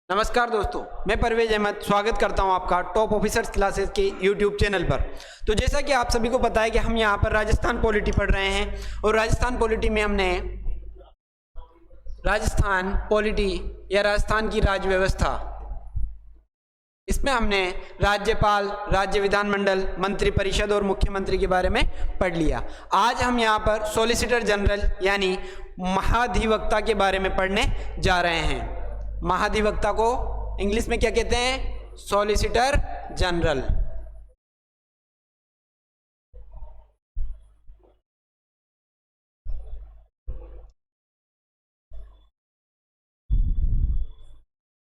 नमस्कार दोस्तों, मैं परवेज अहमद स्वागत करता हूं आपका टॉप ऑफिसर्स क्लासेस के यूट्यूब चैनल पर। तो जैसा कि आप सभी को पता है कि हम यहां पर राजस्थान पॉलिटी पढ़ रहे हैं और राजस्थान पॉलिटी में हमने राजस्थान पॉलिटी या राजस्थान की राज्य व्यवस्था, इसमें हमने राज्यपाल, राज्य विधानमंडल, मंत्री परिषद और मुख्यमंत्री के बारे में पढ़ लिया। आज हम यहाँ पर सॉलिसिटर जनरल यानी महाधिवक्ता के बारे में पढ़ने जा रहे हैं। महाधिवक्ता को इंग्लिश में क्या कहते हैं? Solicitor general.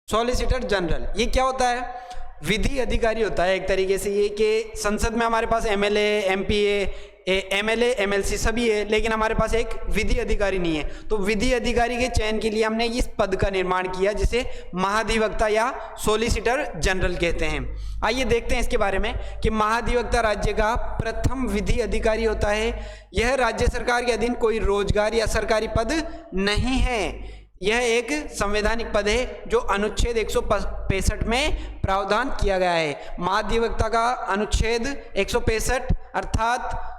सॉलिसिटर जनरल ये क्या होता है? विधि अधिकारी होता है एक तरीके से। ये कि संसद में हमारे पास एमएलए, एमपीए, एमएलए, एमएलसी सभी है, लेकिन हमारे पास एक विधि अधिकारी नहीं है। तो विधि अधिकारी के चयन के लिए हमने इस पद का निर्माण किया जिसे महाधिवक्ता या सॉलिसिटर जनरल कहते हैं। आइए देखते हैं इसके बारे में कि महाधिवक्ता राज्य का प्रथम विधि अधिकारी होता है। यह राज्य सरकार के अधीन कोई रोजगार या सरकारी पद नहीं है। यह एक संवैधानिक पद है जो अनुच्छेद 165 में प्रावधान किया गया है। महाधिवक्ता का अनुच्छेद 165 अर्थात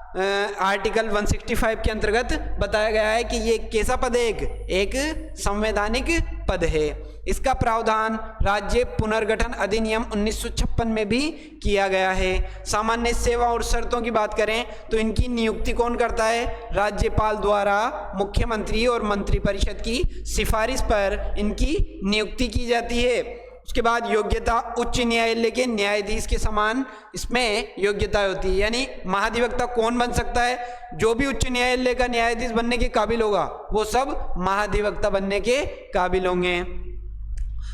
आर्टिकल 165 के अंतर्गत बताया गया है कि ये कैसा पद है? एक संवैधानिक पद है। इसका प्रावधान राज्य पुनर्गठन अधिनियम 1956 में भी किया गया है। सामान्य सेवा और शर्तों की बात करें तो इनकी नियुक्ति कौन करता है? राज्यपाल द्वारा मुख्यमंत्री और मंत्रिपरिषद की सिफारिश पर इनकी नियुक्ति की जाती है। उसके बाद योग्यता उच्च न्यायालय के न्यायाधीश के समान इसमें योग्यता होती है। यानी महाधिवक्ता कौन बन सकता है? जो भी उच्च न्यायालय का न्यायाधीश बनने के काबिल होगा वो सब महाधिवक्ता बनने के काबिल होंगे।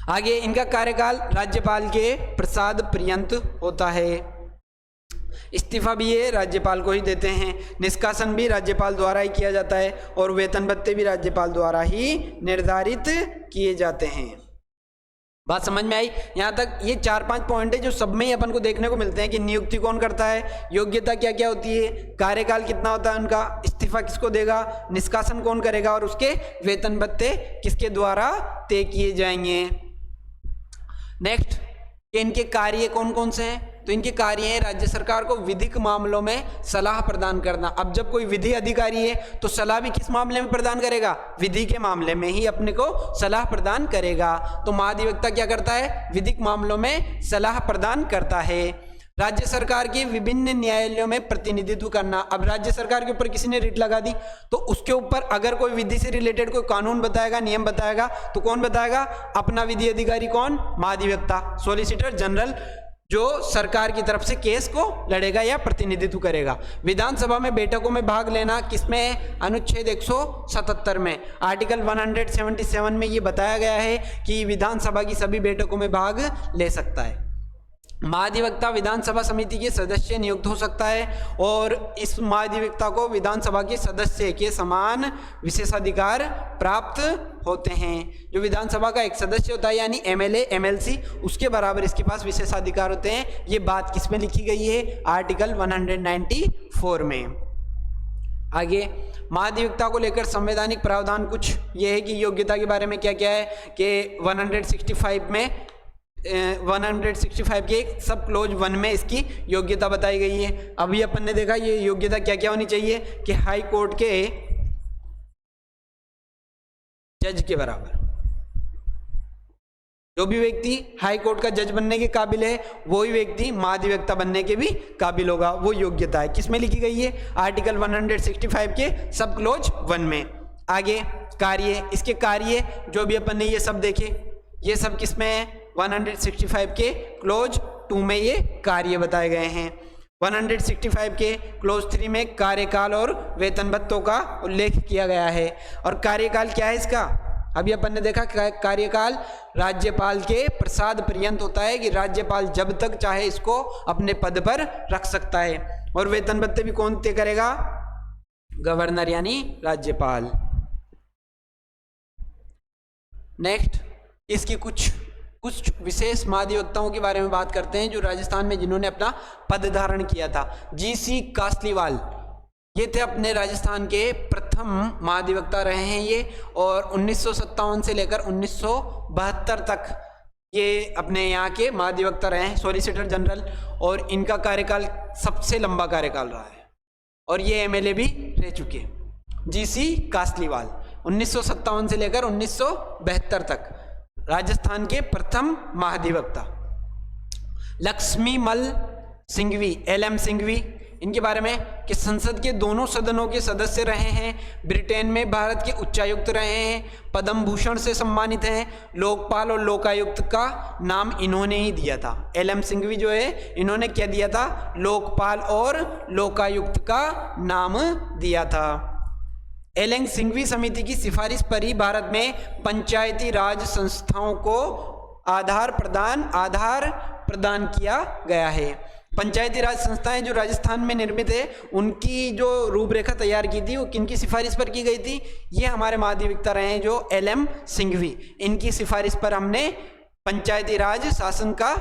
आगे इनका कार्यकाल राज्यपाल के प्रसाद पर्यंत होता है। इस्तीफा भी ये राज्यपाल को ही देते हैं। निष्कासन भी राज्यपाल द्वारा ही किया जाता है और वेतन भत्ते भी राज्यपाल द्वारा ही निर्धारित किए जाते हैं। बात समझ में आई? यहाँ तक ये 4-5 पॉइंट है जो सब में ही अपन को देखने को मिलते हैं कि नियुक्ति कौन करता है, योग्यता क्या क्या होती है, कार्यकाल कितना होता है उनका, इस्तीफा किसको देगा, निष्कासन कौन करेगा और उसके वेतन भत्ते किसके द्वारा तय किए जाएंगे। नेक्स्ट, इनके कार्य कौन कौन से हैं? तो इनके कार्य है राज्य सरकार को विधिक मामलों में सलाह प्रदान करना। अब जब कोई विधि अधिकारी है तो सलाह भी किस मामले में प्रदान करेगा? विधि के मामले में ही अपने को सलाह प्रदान करेगा। तो महाधिवक्ता क्या करता है? विधिक मामलों में सलाह प्रदान करता है। राज्य सरकार के विभिन्न न्यायालयों में प्रतिनिधित्व करना। अब राज्य सरकार के ऊपर किसी ने रिट लगा दी तो उसके ऊपर अगर कोई विधि से रिलेटेड कोई कानून बताएगा, नियम बताएगा तो कौन बताएगा? अपना विधि अधिकारी। कौन? महाधिवक्ता, सॉलिसिटर जनरल, जो सरकार की तरफ से केस को लड़ेगा या प्रतिनिधित्व करेगा। विधानसभा में बैठकों में भाग लेना किसमें? अनुच्छेद 177 में। आर्टिकल 177 में ये बताया गया है कि विधानसभा की सभी बैठकों में भाग ले सकता है। महाधिवक्ता विधानसभा समिति के सदस्य नियुक्त हो सकता है और इस महाधिवक्ता को विधानसभा के सदस्य के समान विशेषाधिकार प्राप्त होते हैं। जो विधानसभा का एक सदस्य होता है यानी एमएलए, एमएलसी, उसके बराबर इसके पास विशेषाधिकार होते हैं। ये बात किसमें लिखी गई है? आर्टिकल 194 में। आगे महाधिवक्ता को लेकर संवैधानिक प्रावधान कुछ ये है कि योग्यता के बारे में क्या क्या है कि 165 के सब क्लोज 1 में इसकी योग्यता बताई गई है। अभी अपन ने देखा ये योग्यता क्या क्या होनी चाहिए कि हाई कोर्ट के जज के बराबर। जो भी व्यक्ति हाई कोर्ट का जज बनने के काबिल है वही व्यक्ति महाधिवक्ता बनने के भी काबिल होगा। वो योग्यता है किसमें लिखी गई है? आर्टिकल 165 के सब क्लोज 1 में। आगे कार्य, इसके कार्य जो भी अपन ने ये सब देखे, ये सब किसमें है? 165 के क्लोज 2 में ये कार्य बताए गए हैं। 165 के क्लोज 3 में कार्यकाल और वेतन भत्तों का उल्लेख किया गया है। और कार्यकाल क्या है इसका? अभी अपन ने देखा कार्यकाल राज्यपाल के प्रसाद पर्यंत होता है कि राज्यपाल जब तक चाहे इसको अपने पद पर रख सकता है। और वेतन भत्ते भी कौन तय करेगा? गवर्नर यानी राज्यपाल। नेक्स्ट, इसकी कुछ विशेष महाधिवक्ताओं के बारे में बात करते हैं जो राजस्थान में जिन्होंने अपना पद धारण किया था। जीसी कासलीवाल ये थे अपने राजस्थान के प्रथम महाधिवक्ता रहे हैं ये, और 1957 से लेकर 1972 तक ये अपने यहाँ के महाधिवक्ता रहे हैं सॉलिसिटर जनरल, और इनका कार्यकाल सबसे लंबा कार्यकाल रहा है, और ये एमएलए भी रह चुके हैं। जीसी कासलीवाल 1957 से लेकर 1972 तक राजस्थान के प्रथम महाधिवक्ता। लक्ष्मीमल सिंघवी, LM सिंघवी, इनके बारे में कि संसद के दोनों सदनों के सदस्य रहे हैं, ब्रिटेन में भारत के उच्चायुक्त रहे हैं, पद्म भूषण से सम्मानित हैं, लोकपाल और लोकायुक्त का नाम इन्होंने ही दिया था। LM सिंघवी जो है इन्होंने क्या दिया था, लोकपाल और लोकायुक्त का नाम दिया था। LM सिंघवी समिति की सिफारिश पर ही भारत में पंचायती राज संस्थाओं को आधार प्रदान किया गया है। पंचायती राज संस्थाएं जो राजस्थान में निर्मित है, उनकी जो रूपरेखा तैयार की थी वो किनकी सिफारिश पर की गई थी, ये हमारे महाधिवक्ता रहे हैं जो LM सिंघवी, इनकी सिफारिश पर हमने पंचायती राज शासन का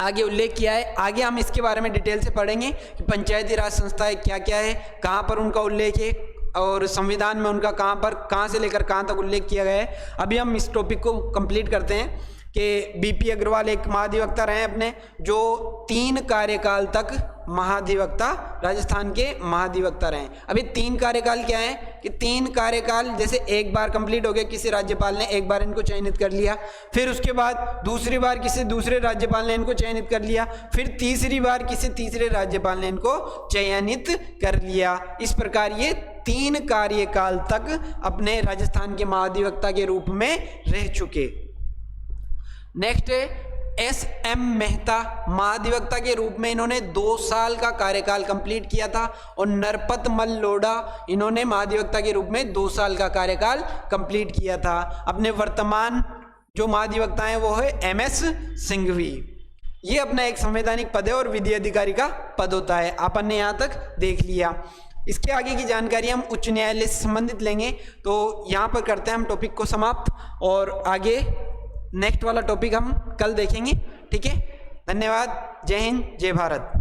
आगे उल्लेख किया है। आगे हम इसके बारे में डिटेल से पढ़ेंगे कि पंचायती राज संस्थाएं क्या क्या है, कहाँ पर उनका उल्लेख है, और संविधान में उनका कहाँ से लेकर कहाँ तक उल्लेख किया गया है। अभी हम इस टॉपिक को कंप्लीट करते हैं कि BP अग्रवाल एक महाधिवक्ता रहे अपने, जो 3 कार्यकाल तक महाधिवक्ता, राजस्थान के महाधिवक्ता रहे। अभी 3 कार्यकाल क्या है कि 3 कार्यकाल जैसे एक बार कंप्लीट हो गया, किसी राज्यपाल ने एक बार इनको चयनित कर लिया, फिर उसके बाद दूसरी बार किसी दूसरे राज्यपाल ने इनको चयनित कर लिया, फिर तीसरी बार किसी तीसरे राज्यपाल ने इनको चयनित कर लिया। इस प्रकार ये 3 कार्यकाल तक अपने राजस्थान के महाधिवक्ता के रूप में रह चुके। नेक्स्ट है SM मेहता, महाधिवक्ता के रूप में इन्होंने 2 साल का कार्यकाल कंप्लीट किया था, और नरपत मल लोढ़ा, इन्होंने महाधिवक्ता के रूप में 2 साल का कार्यकाल कंप्लीट किया था। अपने वर्तमान जो महाधिवक्ता हैं वो है MS सिंघवी। ये अपना एक संवैधानिक पद है और विधि अधिकारी का पद होता है। अपन ने यहाँ तक देख लिया। इसके आगे की जानकारी हम उच्च न्यायालय से संबंधित लेंगे, तो यहाँ पर करते हैं हम टॉपिक को समाप्त, और आगे नेक्स्ट वाला टॉपिक हम कल देखेंगे। ठीक है, धन्यवाद। जय हिंद, जय भारत।